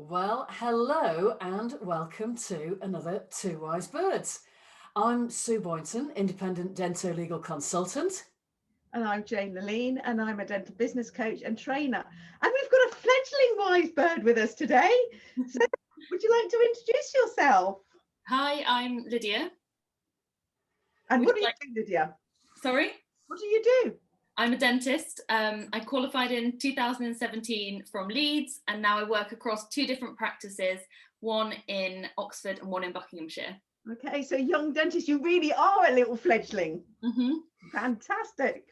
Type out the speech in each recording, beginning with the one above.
Well, hello and welcome to another Two Wise Birds. I'm Sue Boynton, independent dento-legal consultant. And I'm Jane Laline, and I'm a dental business coach and trainer. And we've got a fledgling wise bird with us today. So, would you like to introduce yourself? Hi, I'm Lydia. And Would what do you you like- do, Lydia? Sorry? What do you do? I'm a dentist. I qualified in 2017 from Leeds, and now I work across two different practices, one in Oxford and one in Buckinghamshire. Okay, so young dentist, you really are a little fledgling. Mm-hmm. Fantastic.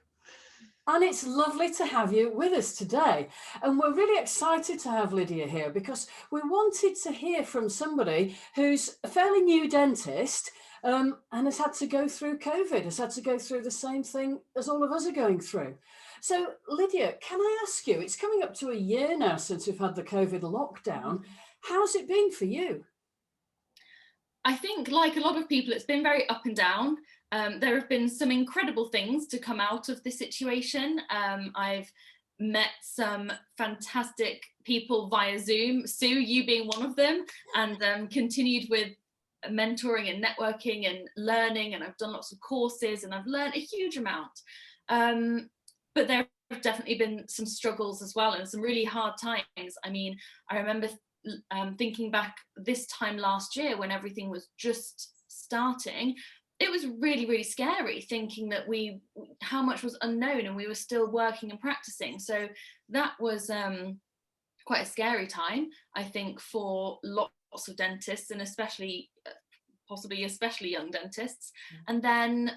And it's lovely to have you with us today. And we're really excited to have Lydia here because we wanted to hear from somebody who's a fairly new dentist and has had to go through COVID, has had to go through the same thing as all of us are going through. So, Lydia, can I ask you, it's coming up to a year now since we've had the COVID lockdown. How's it been for you? I think, like a lot of people, it's been very up and down. There have been some incredible things to come out of this situation. I've met some fantastic people via Zoom, Sue, you being one of them, and continued with mentoring and networking and learning, and I've done lots of courses and I've learned a huge amount. But there have definitely been some struggles as well and some really hard times. I mean, I remember thinking back this time last year when everything was just starting, it was really, really scary thinking that how much was unknown and we were still working and practicing. So that was quite a scary time, I think, for lots of dentists, and especially young dentists. And then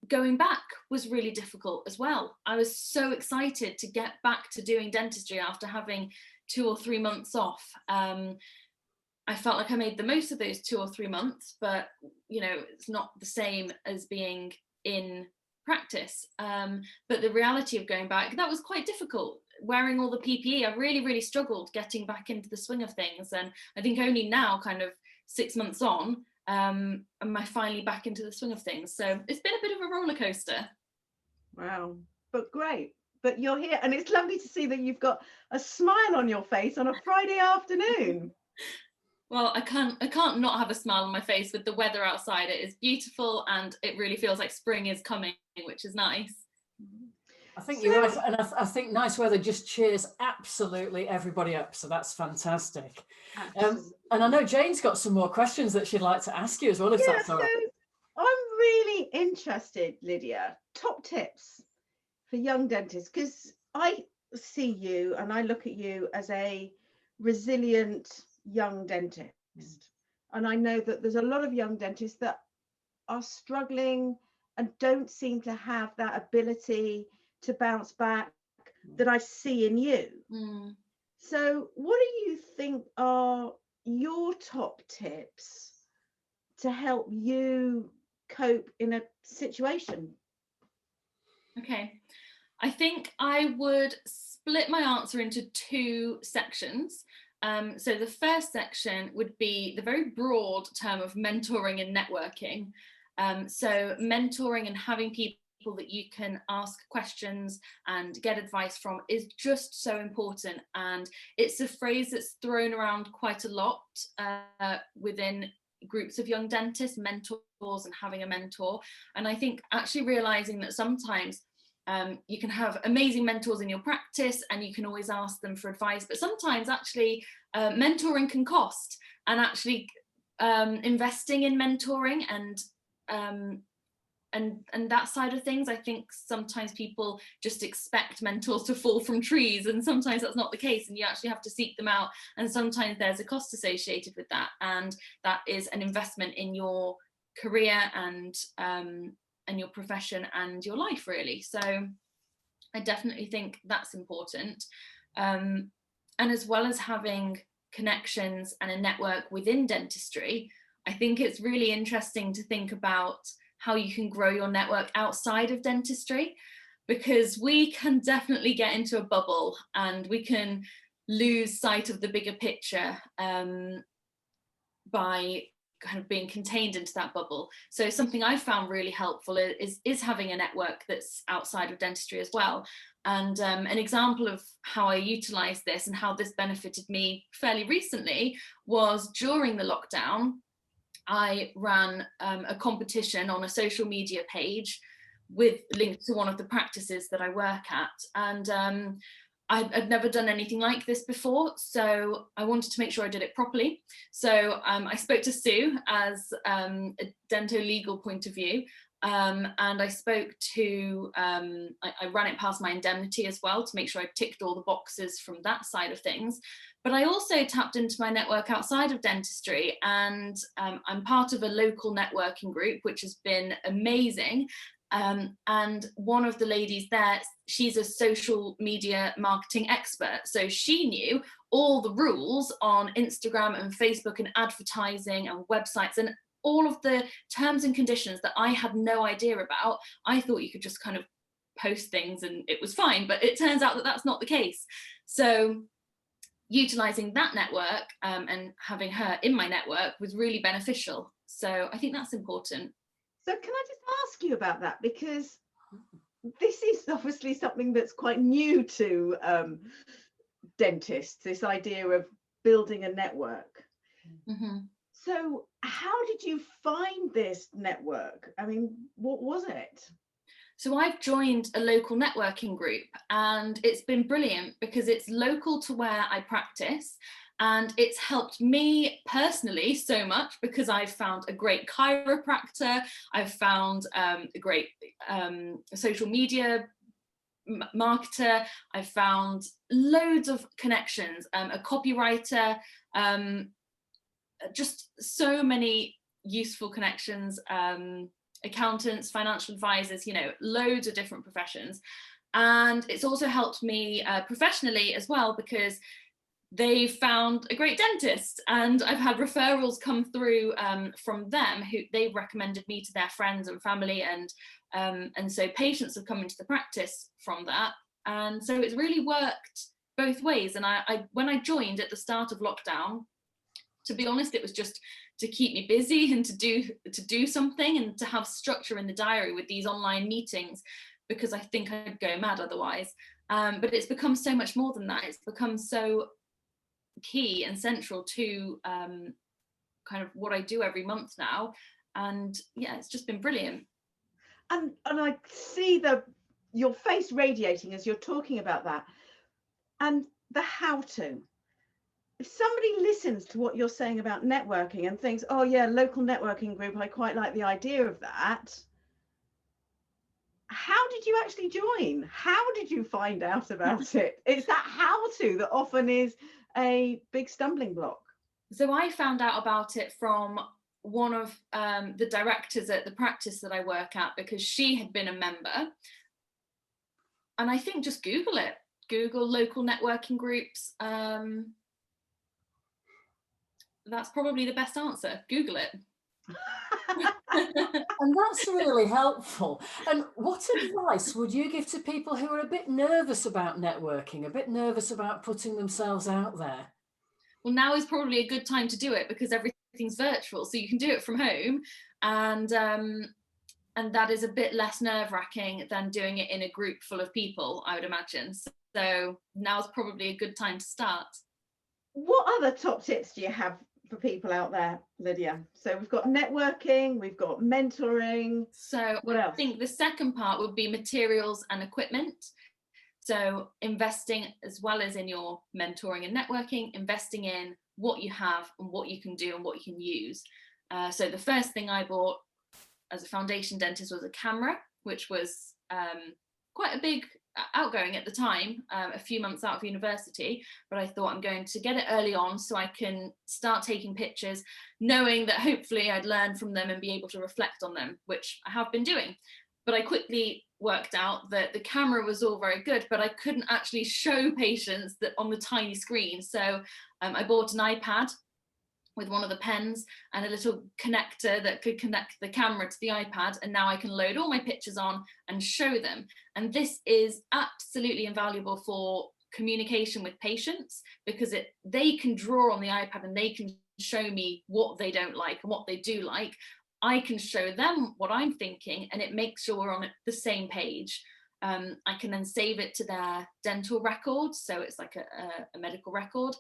going back was really difficult as well. I was so excited to get back to doing dentistry after having 2 or 3 months off. I felt like I made the most of those 2 or 3 months, but it's not the same as being in practice. But the reality of going back, that was quite difficult. Wearing all the PPE, I really, really struggled getting back into the swing of things. And I think only now, kind of 6 months on, am I finally back into the swing of things. So it's been a bit of a roller coaster. Wow, but great. But you're here, and it's lovely to see that you've got a smile on your face on a Friday afternoon. Well, I can't not have a smile on my face with the weather outside. It is beautiful and it really feels like spring is coming, which is nice. I think you're right, and I think nice weather just cheers absolutely everybody up, so that's fantastic. And I know Jane's got some more questions that she'd like to ask you as well, if that's all right. I'm really interested, Lydia, top tips for young dentists, because I see you and I look at you as a resilient young dentist. And I know that there's a lot of young dentists that are struggling and don't seem to have that ability to bounce back that I see in you. So what do you think are your top tips to help you cope in a situation? Okay, I think I would split my answer into 2 sections. So the first section would be the very broad term of mentoring and networking. So mentoring and having people that you can ask questions and get advice from is just so important. And it's a phrase that's thrown around quite a lot within groups of young dentists, mentors and having a mentor. And I think actually realizing that sometimes you can have amazing mentors in your practice and you can always ask them for advice, but sometimes actually mentoring can cost, and actually investing in mentoring and that side of things, I think sometimes people just expect mentors to fall from trees, and sometimes that's not the case, and you actually have to seek them out, and sometimes there's a cost associated with that, and that is an investment in your career and your profession and your life, really. So I definitely think that's important. And as well as having connections and a network within dentistry, I think it's really interesting to think about how you can grow your network outside of dentistry, because we can definitely get into a bubble and we can lose sight of the bigger picture by kind of being contained into that bubble. So something I found really helpful is having a network that's outside of dentistry as well. And an example of how I utilised this and how this benefited me fairly recently was during the lockdown. I ran a competition on a social media page with links to one of the practices that I work at. And I'd never done anything like this before, so I wanted to make sure I did it properly. So I spoke to Sue as a dento-legal point of view, and I spoke to, I ran it past my indemnity as well to make sure I ticked all the boxes from that side of things. But I also tapped into my network outside of dentistry, and I'm part of a local networking group, which has been amazing. And one of the ladies there, she's a social media marketing expert. So she knew all the rules on Instagram and Facebook and advertising and websites and all of the terms and conditions that I had no idea about. I thought you could just kind of post things and it was fine, but it turns out that that's not the case. So utilizing that network and having her in my network was really beneficial. So I think that's important. So can I just ask you about that? Because this is obviously something that's quite new to dentists, this idea of building a network. Mm-hmm. So how did you find this network? I mean, what was it? So I've joined a local networking group, and it's been brilliant because it's local to where I practice, and it's helped me personally so much because I've found a great chiropractor, I've found a great social media marketer, I've found loads of connections, a copywriter, just so many useful connections, accountants, financial advisors, you know, loads of different professions. And it's also helped me professionally as well, because they found a great dentist, and I've had referrals come through from them who they've recommended me to their friends and family, and so patients have come into the practice from that. And so it's really worked both ways. And I when I joined at the start of lockdown, to be honest, it was just to keep me busy and to do something and to have structure in the diary with these online meetings, because I think I'd go mad otherwise. But it's become so much more than that. It's become so key and central to kind of what I do every month now. And yeah, it's just been brilliant. And I see your face radiating as you're talking about that, and the how to. If somebody listens to what you're saying about networking and thinks, oh yeah, local networking group, I quite like the idea of that. How did you actually join? How did you find out about it? It's that how to that often is a big stumbling block. So I found out about it from one of the directors at the practice that I work at, because she had been a member. And I think just Google it. Google local networking groups. That's probably the best answer. Google it. And that's really helpful. And what advice would you give to people who are a bit nervous about networking, a bit nervous about putting themselves out there? Well, now is probably a good time to do it because everything's virtual, so you can do it from home, and that is a bit less nerve-wracking than doing it in a group full of people, I would imagine. So now's probably a good time to start. What other top tips do you have for people out there, Lydia? So we've got networking, we've got mentoring. So what else? I think the second part would be materials and equipment. So investing, as well as in your mentoring and networking, investing in what you have and what you can do and what you can use. So the first thing I bought as a foundation dentist was a camera, which was quite a big outgoing at the time, a few months out of university, but I thought I'm going to get it early on so I can start taking pictures, knowing that hopefully I'd learn from them and be able to reflect on them, which I have been doing. But I quickly worked out that the camera was all very good, but I couldn't actually show patients that on the tiny screen. So I bought an iPad with one of the pens and a little connector that could connect the camera to the iPad, and now I can load all my pictures on and show them. And this is absolutely invaluable for communication with patients, because they can draw on the iPad and they can show me what they don't like and what they do like. I can show them what I'm thinking, and it makes sure we're on the same page. I can then save it to their dental record, so it's like a medical record.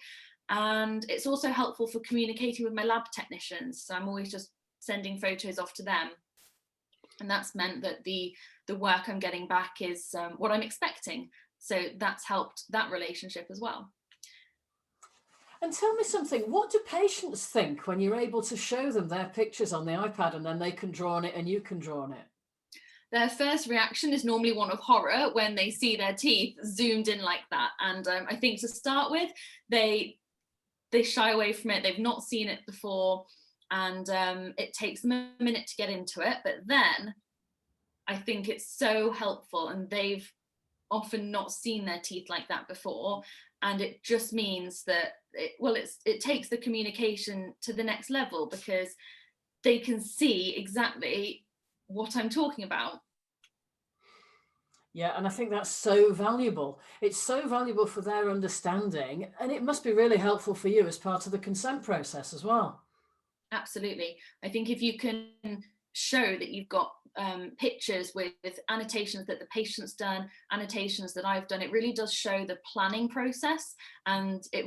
And it's also helpful for communicating with my lab technicians, so I'm always just sending photos off to them. And that's meant that the work I'm getting back is what I'm expecting. So that's helped that relationship as well. And tell me something, what do patients think when you're able to show them their pictures on the iPad and then they can draw on it and you can draw on it? Their first reaction is normally one of horror when they see their teeth zoomed in like that. And I think to start with, they shy away from it. They've not seen it before, and it takes them a minute to get into it. But then I think it's so helpful, and they've often not seen their teeth like that before. And it just means that it takes the communication to the next level, because they can see exactly what I'm talking about. Yeah, and I think that's so valuable. It's so valuable for their understanding, and it must be really helpful for you as part of the consent process as well. Absolutely. I think if you can show that you've got pictures with annotations that the patient's done, annotations that I've done, it really does show the planning process, and it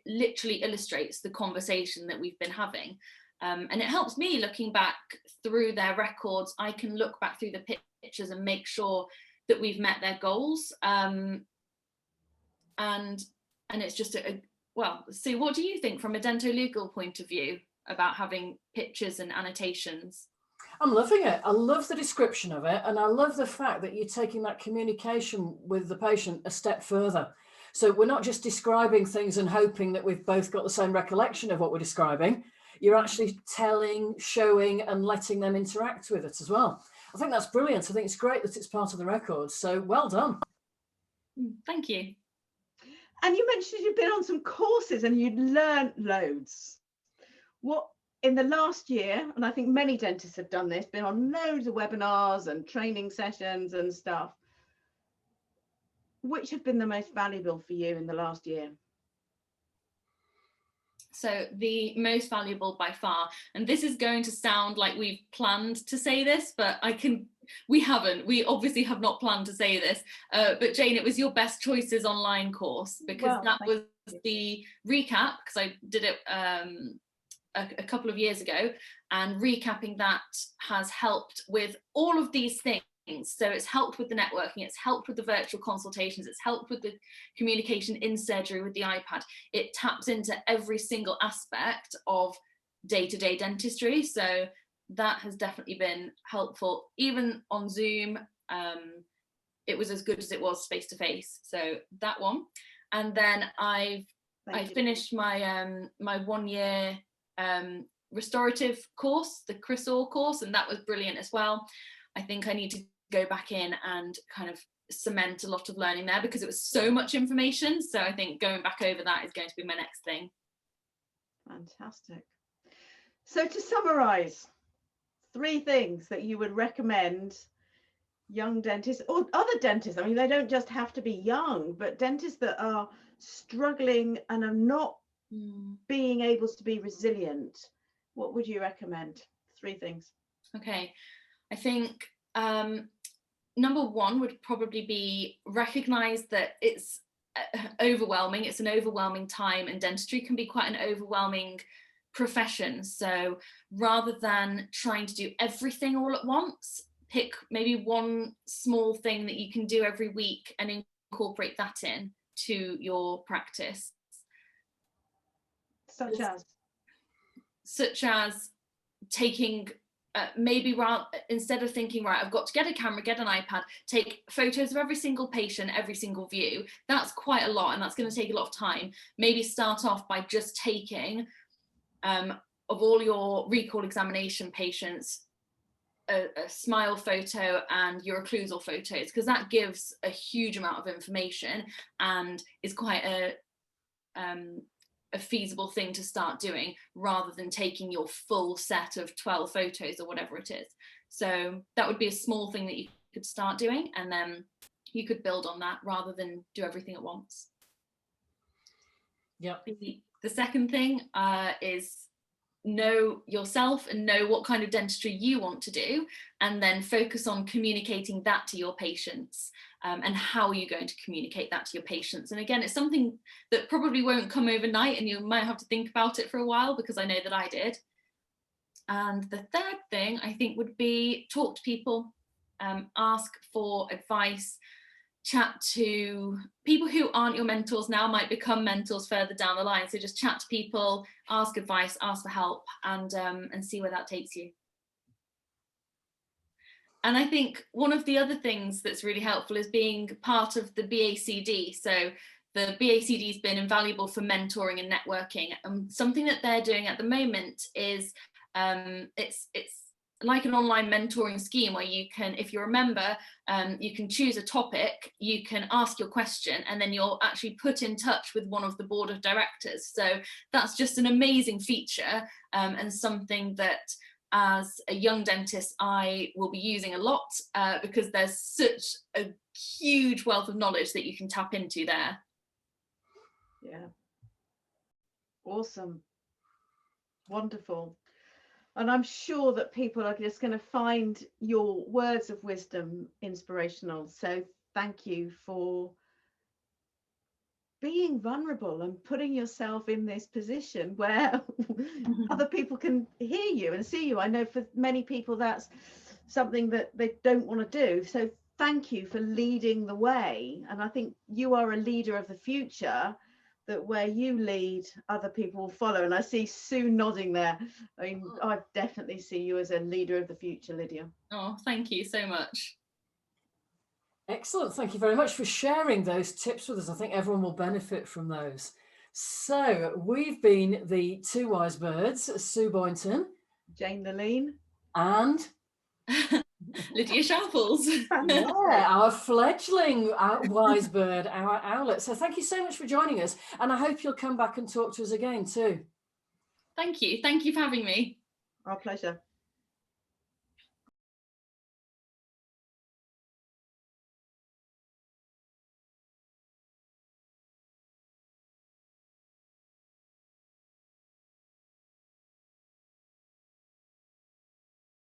literally illustrates the conversation that we've been having. And it helps me looking back through their records. I can look back through the pictures and make sure that we've met their goals. And it's just well, Sue, what do you think from a dental-legal point of view about having pictures and annotations? I'm loving it. I love the description of it. And I love the fact that you're taking that communication with the patient a step further. So we're not just describing things and hoping that we've both got the same recollection of what we're describing. You're actually telling, showing, and letting them interact with it as well. I think that's brilliant. I think it's great that it's part of the records. So well done. Thank you. And you mentioned you've been on some courses and you'd learned loads. What in the last year, and I think many dentists have done this, been on loads of webinars and training sessions and stuff. Which have been the most valuable for you in the last year? So the most valuable by far, and this is going to sound like we've planned to say this, but we obviously have not planned to say this, but Jane, it was your Best Choices online course, because that was the recap, because I did it a couple of years ago, and recapping that has helped with all of these things. So it's helped with the networking, it's helped with the virtual consultations, it's helped with the communication in surgery with the iPad. It taps into every single aspect of day-to-day dentistry. So that has definitely been helpful. Even on Zoom, it was as good as it was face-to-face. So that one. And then I finished my my 1 year restorative course, the Chris Orr course, and that was brilliant as well. I think I need to go back in and kind of cement a lot of learning there, because it was so much information. So I think going back over that is going to be my next thing. Fantastic. So to summarize, 3 things that you would recommend young dentists or other dentists, I mean, they don't just have to be young, but dentists that are struggling and are not being able to be resilient, what would you recommend? 3 things. Okay, I think number 1 would probably be recognize that it's overwhelming. It's an overwhelming time, and dentistry can be quite an overwhelming profession. So rather than trying to do everything all at once, pick maybe one small thing that you can do every week and incorporate that in to your practice. Such as taking maybe instead of thinking, right, I've got to get a camera, get an iPad, take photos of every single patient, every single view. That's quite a lot, and that's going to take a lot of time. Maybe start off by just taking of all your recall examination patients a smile photo and your occlusal photos, because that gives a huge amount of information and is quite a feasible thing to start doing, rather than taking your full set of 12 photos or whatever it is. So that would be a small thing that you could start doing, and then you could build on that rather than do everything at once. Yeah. The second thing is know yourself and know what kind of dentistry you want to do, and then focus on communicating that to your patients. And how are you going to communicate that to your patients? And again, it's something that probably won't come overnight, and you might have to think about it for a while, because I know that I did. And the third thing I think would be talk to people, ask for advice, chat to people who aren't your mentors now, might become mentors further down the line. So just chat to people, ask advice, ask for help, and see where that takes you. And I think one of the other things that's really helpful is being part of the BACD. So the BACD has been invaluable for mentoring and networking. And something that they're doing at the moment is it's like an online mentoring scheme where you can, if you're a member, you can choose a topic, you can ask your question, and then you're actually put in touch with one of the board of directors. So that's just an amazing feature, and something that as a young dentist I will be using a lot, because there's such a huge wealth of knowledge that you can tap into there. Yeah. Awesome. Wonderful. And I'm sure that people are just going to find your words of wisdom inspirational. So thank you for being vulnerable and putting yourself in this position where other people can hear you and see you. I know for many people that's something that they don't want to do. So thank you for leading the way. And I think you are a leader of the future, that where you lead, other people will follow. And I see Sue nodding there. I mean, I definitely see you as a leader of the future, Lydia. Oh, thank you so much. Excellent. Thank you very much for sharing those tips with us. I think everyone will benefit from those. So we've been the two wise birds, Sue Boynton, Jane the Lean, and Lydia Shambles. yeah, our fledgling wise bird, our owlet. So thank you so much for joining us, and I hope you'll come back and talk to us again too. Thank you. Thank you for having me. our pleasure.